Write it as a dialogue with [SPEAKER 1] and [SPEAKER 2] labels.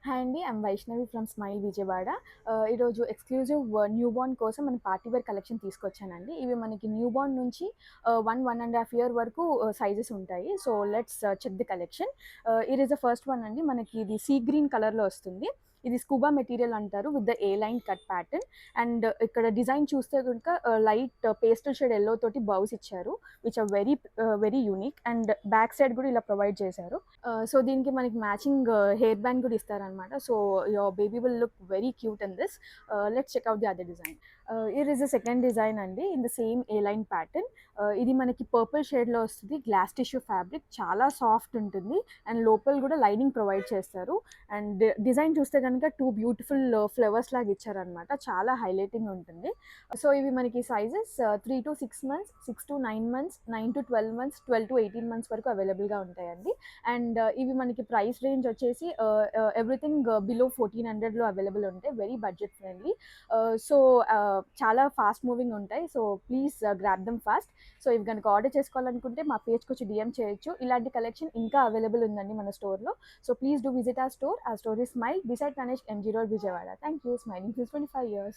[SPEAKER 1] Hi అండి. I'm Vaishnavi from smile Vijayawada. ఈరోజు exclusive new Born కోసం మన పార్టీ వేర్ కలెక్షన్ తీసుకొచ్చానండి. ఇవి మనకి న్యూ బోర్న్ నుంచి 1 ½ ఇయర్ వరకు సైజెస్ ఉంటాయి. So, let's check the collection. It is the first one అండి. మనకి ఇది సీ గ్రీన్ కలర్‌లో వస్తుంది. ఇది స్కూబా మెటీరియల్ అంటారు with the A line cut pattern. And ఇక్కడ డిజైన్ చూస్తే గనుక లైట్ పేస్టల్ షేడ్ యెల్లో తోటి బౌస్ ఇచ్చారు. Which are very unique. And back side కూడా ఇలా ప్రొవైడ్ చేశారు. సో దీనికి మనకి మ్యాచింగ్ హెయిర్ బ్యాండ్ కూడా ఇస్తారనమాట. So your baby will look very cute in this. Let's check out the other design. It is the second design అండి in the same A line pattern. ఇది మనకి purple షేడ్లో వస్తుంది. Glass tissue fabric చాలా soft ఉంటుంది. And లోపల కూడా lining provide చేస్తారు. అండ్ డిజైన్ చూస్తే కనుక టూ బ్యూటిఫుల్ ఫ్లవర్స్ లాగా ఇచ్చారనమాట. చాలా హైలైటింగ్ ఉంటుంది. సో ఇవి మనకి sizes 3 to 6 months, 6 to 9 months, 9 to 12 months, 12 to 18 months వరకు అవైలబుల్గా ఉంటాయండి. అండ్ ఇవి మనకి ప్రైస్ రేంజ్ వచ్చేసి ఎవ్రీథింగ్ బిలో 1400లో అవైలబుల్ ఉంటాయి. Very budget friendly. సో చాలా ఫాస్ట్ మూవింగ్ ఉంటాయి. So please grab them fast. So ఇవి కనుక ఆర్డర్ చేసుకోవాలనుకుంటే మా పేజ్కి వచ్చి డిఎం చేయొచ్చు. ఇలాంటి కలెక్షన్ ఇంకా అవైలబుల్ ఉందండి మన స్టోర్లో. So please do visit our store. Our store is Smile beside Tanesh MG Road, Vijayawada. Thank you. Smiling since 25 years.